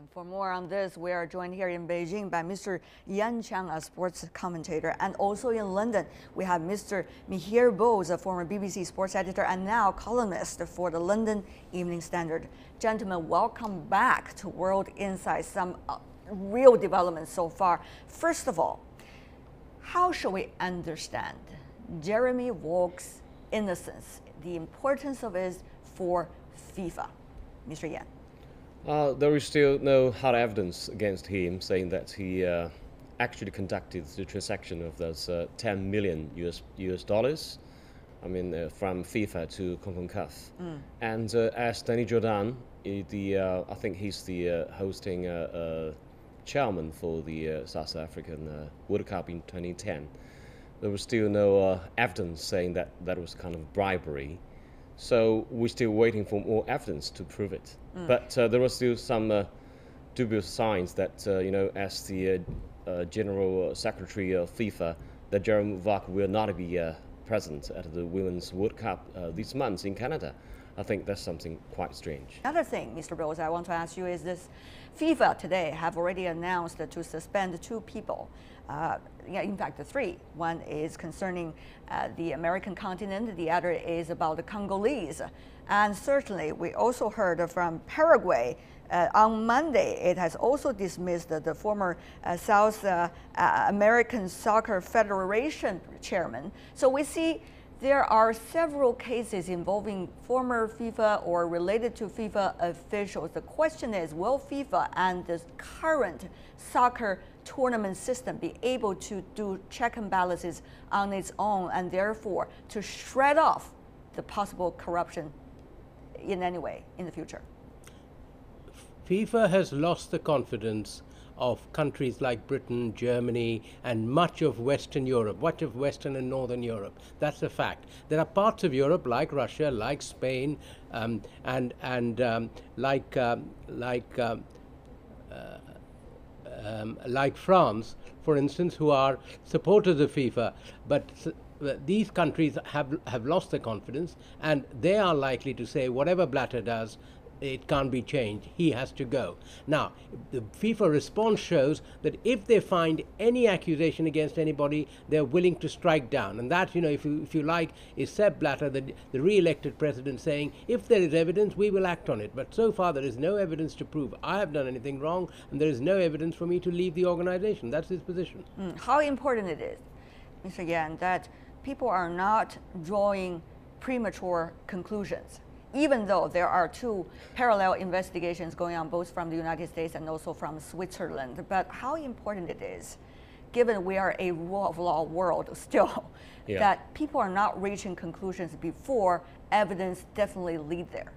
And for more on this, we are joined here in Beijing by Mr. Yan Chang, a sports commentator, and also in London, we have Mr. Mihir Bose, a former BBC sports editor and now columnist for the London Evening Standard. Gentlemen, welcome back to World Insight. Some real developments so far. First of all, how should we understand Jeremy Walk's innocence, the importance of it for FIFA? Mr. Yan. There is still no hard evidence against him saying that he actually conducted the transaction of those 10 million US dollars. I mean, from FIFA to CONCACAF. And as Danny Jordan, I think he's the hosting chairman for the South African World Cup in 2010. There was still no evidence saying that that was kind of bribery. So we're still waiting for more evidence to prove it. But there are still some dubious signs that, as the General Secretary of FIFA, that Jeremy Walk will not be present at the Women's World Cup this month in Canada. I think that's something quite strange. Another thing, Mr. Bose, I want to ask you is this. FIFA today have already announced to suspend 2 people. In fact, 3. One is concerning the American continent. The other is about the Congolese. And certainly, we also heard from Paraguay on Monday. It has also dismissed the former South American Soccer Federation chairman. So we see there are several cases involving former FIFA or related to FIFA officials. The question is, will FIFA and the current soccer tournament system be able to do check and balances on its own and therefore to shred off the possible corruption in any way in the future? FIFA has lost the confidence of countries like Britain, Germany, and much of Western Europe, much of Western and Northern Europe. That's a fact. There are parts of Europe like Russia, like Spain, like France, for instance, who are supporters of FIFA. But these countries have lost their confidence, and they are likely to say whatever Blatter does, it can't be changed. He has to go. Now, the FIFA response shows that if they find any accusation against anybody, they're willing to strike down. And that, if you like, is Sepp Blatter, the re-elected president, saying, if there is evidence, we will act on it. But so far, there is no evidence to prove I have done anything wrong, and there is no evidence for me to leave the organization. That's his position. How important it is, Mr. Yan, that people are not drawing premature conclusions, even though there are 2 parallel investigations going on, both from the United States and also from Switzerland. But how important it is, given we are a rule of law world still, that people are not reaching conclusions before evidence definitely lead there?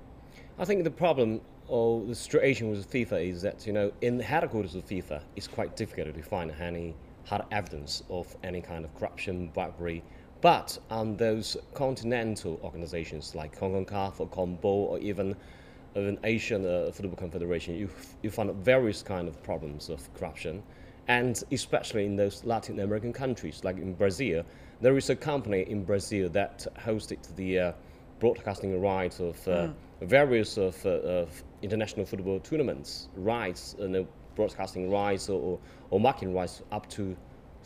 I think the problem or the situation with FIFA is that, in the headquarters of FIFA, it's quite difficult to find any hard evidence of any kind of corruption, bribery. But on those continental organizations like CONCACAF or CONMEBOL or even an Asian Football Confederation, you find various kind of problems of corruption. And especially in those Latin American countries, like in Brazil, there is a company in Brazil that hosted the broadcasting rights of various of international football tournaments, broadcasting rights or marketing rights up to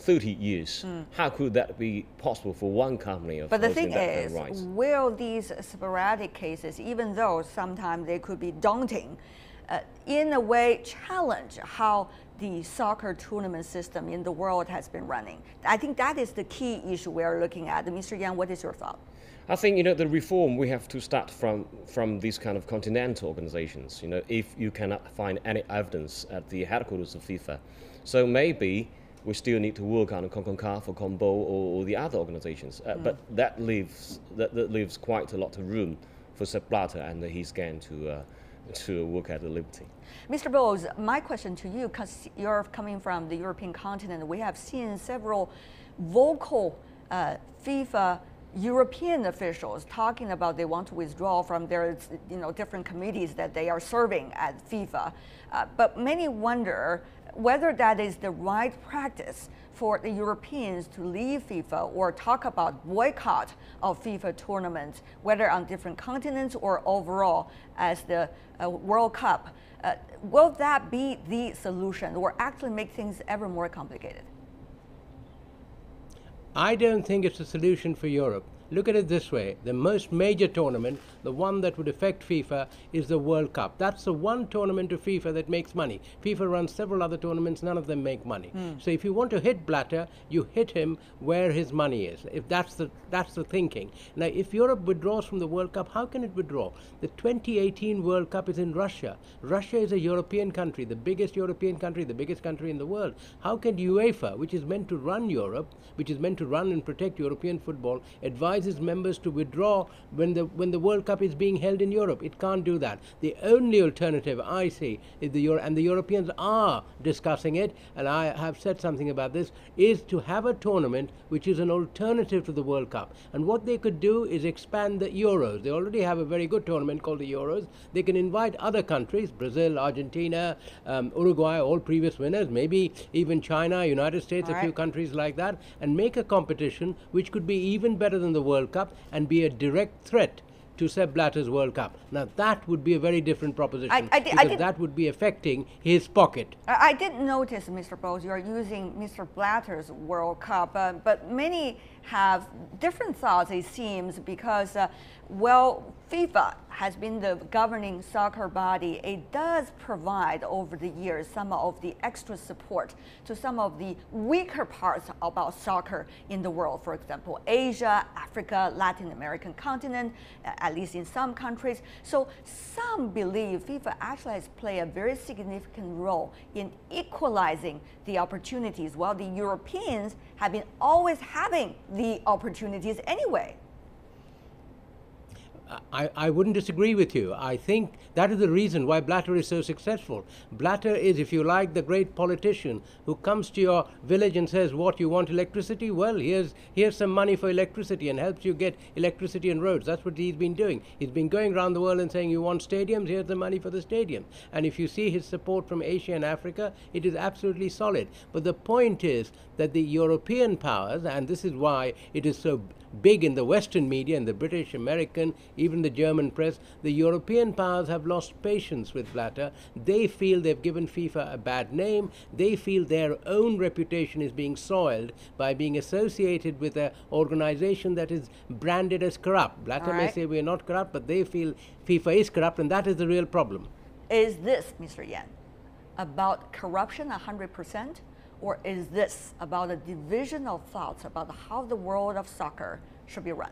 30 years. How could that be possible for one company? But the thing is, will these sporadic cases, even though sometimes they could be daunting, in a way challenge how the soccer tournament system in the world has been running? I think that is the key issue we are looking at. Mr. Yang, what is your thought? I think, the reform, we have to start from these kind of continental organizations, if you cannot find any evidence at the headquarters of FIFA. So maybe we still need to work on CONCACAF or CONMEBOL or the other organizations. But that leaves quite a lot of room for Sepp Blatter and his gang to work at the liberty. Mr. Bose, my question to you, because you're coming from the European continent, we have seen several vocal FIFA European officials talking about they want to withdraw from their different committees that they are serving at FIFA. But many wonder whether that is the right practice for the Europeans to leave FIFA or talk about boycott of FIFA tournaments, whether on different continents or overall as the World Cup Will that be the solution or actually make things ever more complicated? I don't think it's a solution for Europe. Look at it this way. The most major tournament, the one that would affect FIFA, is the World Cup. That's the one tournament of FIFA that makes money. FIFA runs several other tournaments, none of them make money. So if you want to hit Blatter, you hit him where his money is. If that's the thinking. Now, if Europe withdraws from the World Cup, how can it withdraw? The 2018 World Cup is in Russia. Russia is a European country, the biggest European country, the biggest country in the world. How can UEFA, which is meant to run Europe, which is meant to run and protect European football, advise its members to withdraw when the World Cup is being held in Europe? It can't do that. The only alternative I see is and the Europeans are discussing it, and I have said something about this, is to have a tournament which is an alternative to the World Cup. And what they could do is expand the Euros. They already have a very good tournament called the Euros. They can invite other countries, Brazil, Argentina, Uruguay, all previous winners, maybe even China, United States, a few countries like that, and make a competition which could be even better than the World Cup and be a direct threat to Sepp Blatter's World Cup. Now that would be a very different proposition, because that would be affecting his pocket. I did notice, Mr. Bose, you are using Mr. Blatter's World Cup, but many have different thoughts, it seems, because, well, FIFA has been the governing soccer body. It does provide over the years some of the extra support to some of the weaker parts about soccer in the world. For example, Asia, Africa, Latin American continent, at least in some countries. So some believe FIFA actually has played a very significant role in equalizing the opportunities, while the Europeans have been always having the opportunities anyway. I wouldn't disagree with you. I think that is the reason why Blatter is so successful. Blatter is, if you like, the great politician who comes to your village and says, what, you want electricity? Well, here's some money for electricity, and helps you get electricity and roads. That's what he's been doing. He's been going around the world and saying, you want stadiums? Here's the money for the stadium. And if you see his support from Asia and Africa, it is absolutely solid. But the point is that the European powers, and this is why it is so big in the Western media, in the British, American, even the German press, the European powers have lost patience with Blatter. They feel they've given FIFA a bad name. They feel their own reputation is being soiled by being associated with an organization that is branded as corrupt. Blatter may say we are not corrupt, but they feel FIFA is corrupt, and that is the real problem. Is this, Mr. Yan, about corruption 100%? Or is this about a division of thoughts about how the world of soccer should be run?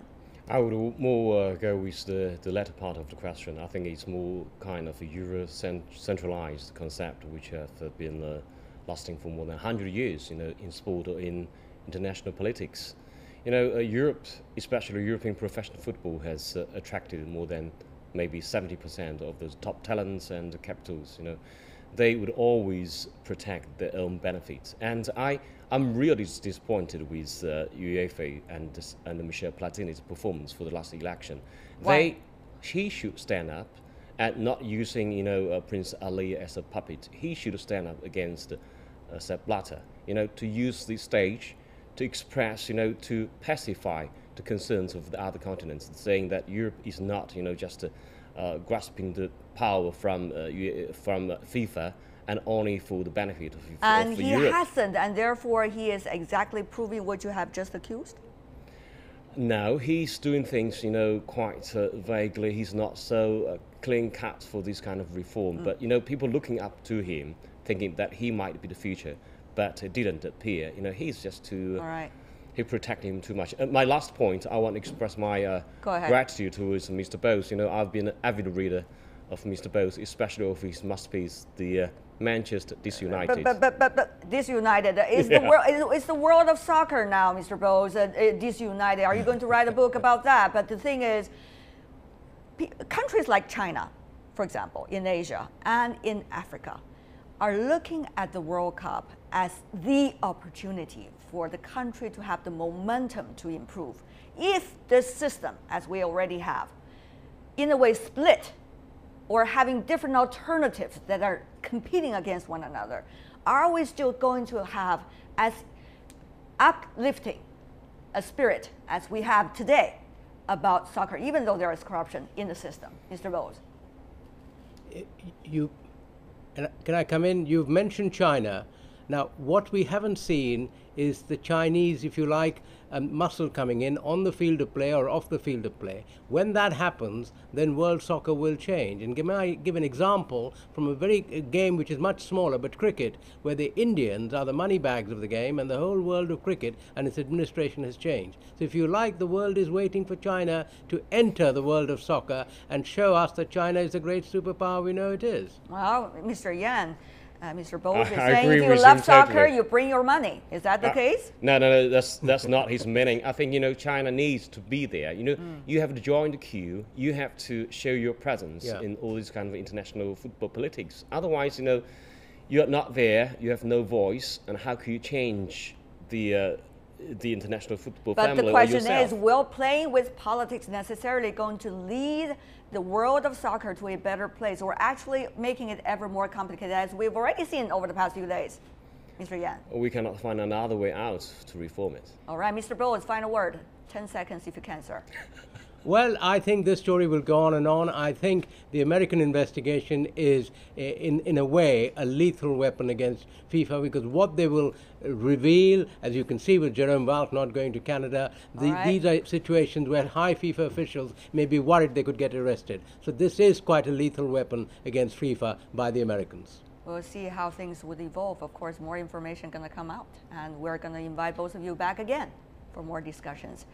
I would more go with the latter part of the question. I think it's more kind of a Euro-centralized concept which have been lasting for more than 100 years, in sport or in international politics. Europe, especially European professional football, has attracted more than maybe 70% of those top talents and capitals. They would always protect their own benefits. And I'm really disappointed with UEFA and Michel Platini's performance for the last election. Why? He should stand up and not using, Prince Ali as a puppet. He should stand up against Sepp Blatter, to use the stage to express, to pacify the concerns of the other continents, saying that Europe is not, just grasping the power from FIFA and only for the benefit of Europe. And he hasn't, and therefore he is exactly proving what you have just accused? No, he's doing things, quite vaguely. He's not so clean cut for this kind of reform. But, people looking up to him, thinking that he might be the future, but it didn't appear. He's just too... All right. He protected him too much. My last point, I want to express my gratitude towards Mr. Bose. I've been an avid reader of Mr. Bose, especially of his masterpiece, the Manchester Disunited. But Disunited is the world of soccer now, Mr. Bose. Disunited. Are you going to write a book about that? But the thing is, countries like China, for example, in Asia and in Africa, are looking at the World Cup as the opportunity for the country to have the momentum to improve. If this system, as we already have, in a way split, or having different alternatives that are competing against one another, are we still going to have as uplifting a spirit as we have today about soccer, even though there is corruption in the system? Mr. Bose. Can I come in? You've mentioned China. Now, what we haven't seen is the Chinese, if you like, muscle coming in on the field of play or off the field of play. When that happens, then world soccer will change. And can I give an example from a game which is much smaller, but cricket, where the Indians are the money bags of the game and the whole world of cricket and its administration has changed. So if you like, the world is waiting for China to enter the world of soccer and show us that China is the great superpower we know it is. Well, Mr. Yan, Mr. Bowles is I saying agree if you with love him soccer, totally. you bring your money. Is that the case? No, that's not his meaning. I think, China needs to be there. You have to join the queue. You have to show your presence in all these kind of international football politics. Otherwise, you're not there. You have no voice. And how can you change the international football family or yourself? But the question is, will playing with politics necessarily going to lead the world of soccer to a better place, or actually making it ever more complicated, as we've already seen over the past few days? Mr. Yan. We cannot find another way out to reform it. All right, Mr. Bowles, final word. 10 seconds if you can, sir. Well, I think this story will go on and on. I think the American investigation is, in a way, a lethal weapon against FIFA, because what they will reveal, as you can see with Jerome Valk not going to Canada, these are situations where high FIFA officials may be worried they could get arrested. So this is quite a lethal weapon against FIFA by the Americans. We'll see how things would evolve. Of course, more information going to come out, and we're going to invite both of you back again for more discussions.